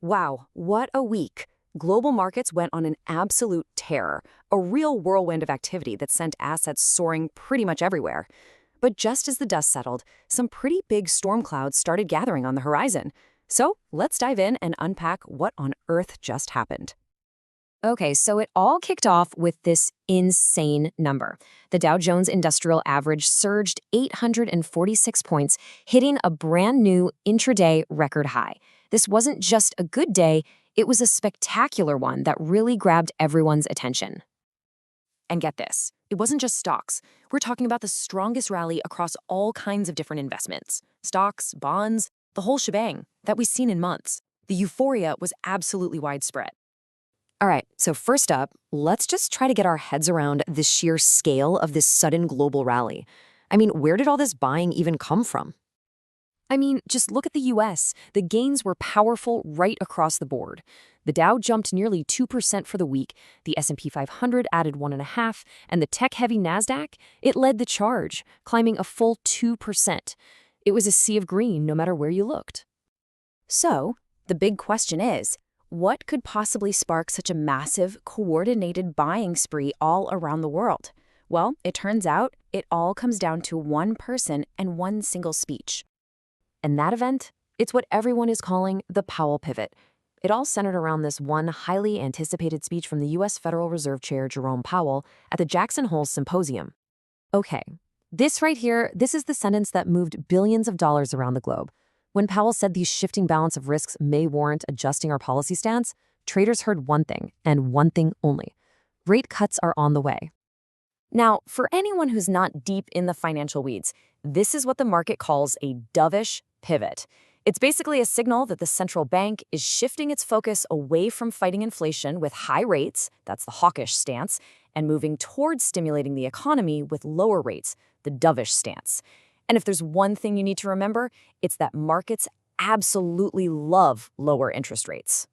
Wow, what a week! Global markets went on an absolute tear, a real whirlwind of activity that sent assets soaring pretty much everywhere. But just as the dust settled, some pretty big storm clouds started gathering on the horizon. So let's dive in and unpack what on earth just happened. Okay, so it all kicked off with this insane number. The Dow Jones Industrial Average surged 846 points, hitting a brand new intraday record high. This wasn't just a good day, it was a spectacular one that really grabbed everyone's attention. And get this, it wasn't just stocks. We're talking about the strongest rally across all kinds of different investments stocks, bonds, the whole shebang that we've seen in months. The euphoria was absolutely widespread. All right, so first up, let's just try to get our heads around the sheer scale of this sudden global rally. I mean, where did all this buying even come from? Just look at the US. The gains were powerful right across the board. The Dow jumped nearly 2% for the week, the S&P 500 added 1.5%, and the tech-heavy Nasdaq, it led the charge, climbing a full 2%. It was a sea of green no matter where you looked. So, the big question is, what could possibly spark such a massive, coordinated buying spree all around the world? Well, it turns out it all comes down to one person and one single speech. And that event, it's what everyone is calling the Powell pivot. It all centered around this one highly anticipated speech from the U.S. Federal Reserve Chair Jerome Powell at the Jackson Hole Symposium. Okay, this right here, this is the sentence that moved billions of dollars around the globe. When Powell said these shifting balance of risks may warrant adjusting our policy stance, traders heard one thing, and one thing only. Rate cuts are on the way. Now, for anyone who's not deep in the financial weeds, this is what the market calls a dovish pivot. It's basically a signal that the central bank is shifting its focus away from fighting inflation with high rates, that's the hawkish stance, and moving towards stimulating the economy with lower rates, the dovish stance. And if there's one thing you need to remember, it's that markets absolutely love lower interest rates.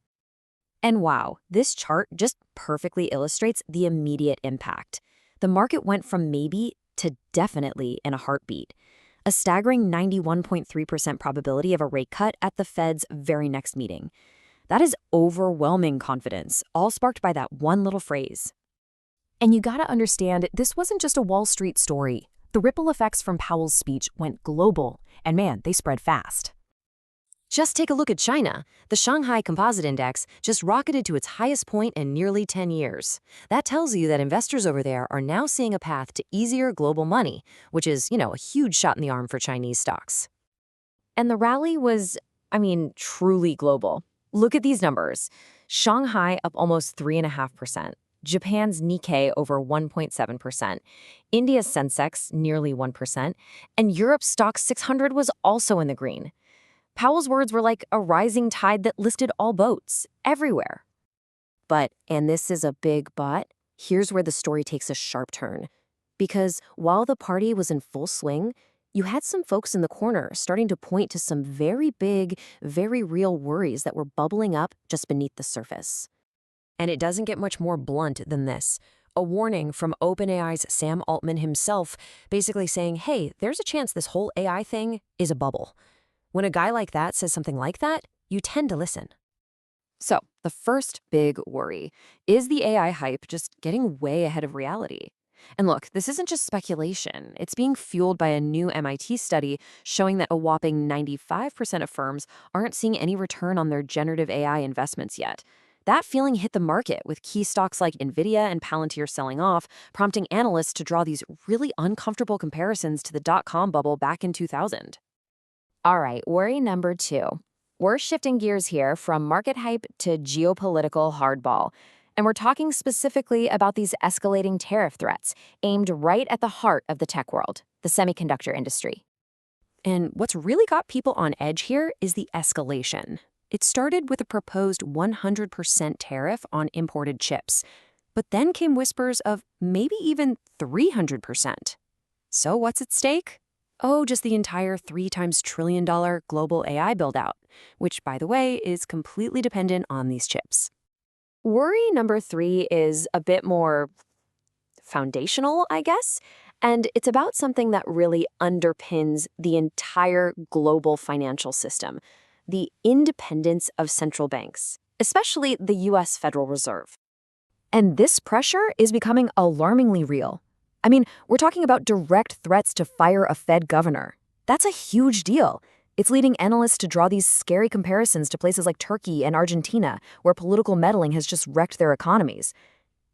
And wow, this chart just perfectly illustrates the immediate impact. The market went from maybe to definitely in a heartbeat. A staggering 91.3% probability of a rate cut at the Fed's very next meeting. That is overwhelming confidence, all sparked by that one little phrase. And you gotta understand, this wasn't just a Wall Street story. The ripple effects from Powell's speech went global, and man, they spread fast. Just take a look at China. The Shanghai Composite Index just rocketed to its highest point in nearly 10 years. That tells you that investors over there are now seeing a path to easier global money, which is, a huge shot in the arm for Chinese stocks. And the rally was, truly global. Look at these numbers. Shanghai up almost 3.5%. Japan's Nikkei over 1.7%, India's Sensex nearly 1%, and Europe's Stoxx 600 was also in the green. Powell's words were like a rising tide that lifted all boats, everywhere. But, and this is a big but, here's where the story takes a sharp turn. Because while the party was in full swing, you had some folks in the corner starting to point to some very big, very real worries that were bubbling up just beneath the surface. And it doesn't get much more blunt than this. A warning from OpenAI's Sam Altman himself, basically saying, hey, there's a chance this whole AI thing is a bubble. When a guy like that says something like that, you tend to listen. So, the first big worry, is the AI hype just getting way ahead of reality? And look, this isn't just speculation. It's being fueled by a new MIT study showing that a whopping 95% of firms aren't seeing any return on their generative AI investments yet. That feeling hit the market with key stocks like Nvidia and Palantir selling off, prompting analysts to draw these really uncomfortable comparisons to the dot-com bubble back in 2000. All right, worry number 2. We're shifting gears here from market hype to geopolitical hardball. And we're talking specifically about these escalating tariff threats aimed right at the heart of the tech world, the semiconductor industry. And what's really got people on edge here is the escalation. It started with a proposed 100% tariff on imported chips, but then came whispers of maybe even 300%. So what's at stake? Oh, just the entire $3 trillion global AI build-out, which, by the way, is completely dependent on these chips. Worry number 3 is a bit more foundational, I guess, and it's about something that really underpins the entire global financial system, the independence of central banks, especially the U.S. Federal Reserve. And this pressure is becoming alarmingly real. I mean, we're talking about direct threats to fire a Fed governor. That's a huge deal. It's leading analysts to draw these scary comparisons to places like Turkey and Argentina, where political meddling has just wrecked their economies.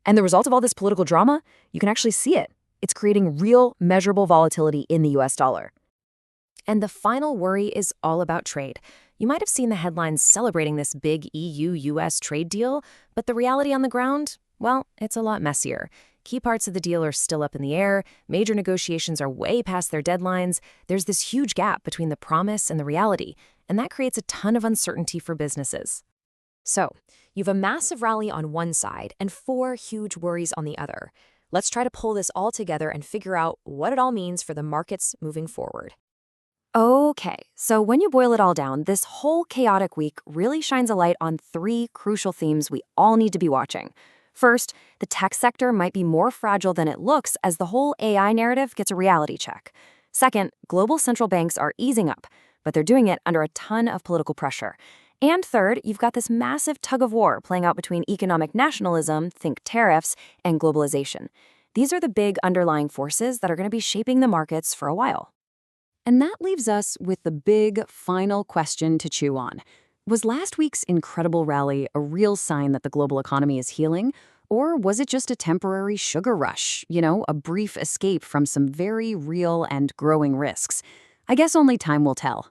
And the result of all this political drama, you can actually see it. It's creating real, measurable volatility in the US dollar. And the final worry is all about trade. You might have seen the headlines celebrating this big EU-US trade deal, but the reality on the ground, well, it's a lot messier. Key parts of the deal are still up in the air, major negotiations are way past their deadlines, there's this huge gap between the promise and the reality, and that creates a ton of uncertainty for businesses. So, you've a massive rally on one side and 4 huge worries on the other. Let's try to pull this all together and figure out what it all means for the markets moving forward. Okay, so when you boil it all down, this whole chaotic week really shines a light on 3 crucial themes we all need to be watching. First, the tech sector might be more fragile than it looks as the whole AI narrative gets a reality check. Second, global central banks are easing up, but they're doing it under a ton of political pressure. And third, you've got this massive tug-of-war playing out between economic nationalism, think tariffs, and globalization. These are the big underlying forces that are going to be shaping the markets for a while. And that leaves us with the big final question to chew on. Was last week's incredible rally a real sign that the global economy is healing? Or was it just a temporary sugar rush, a brief escape from some very real and growing risks? I guess only time will tell.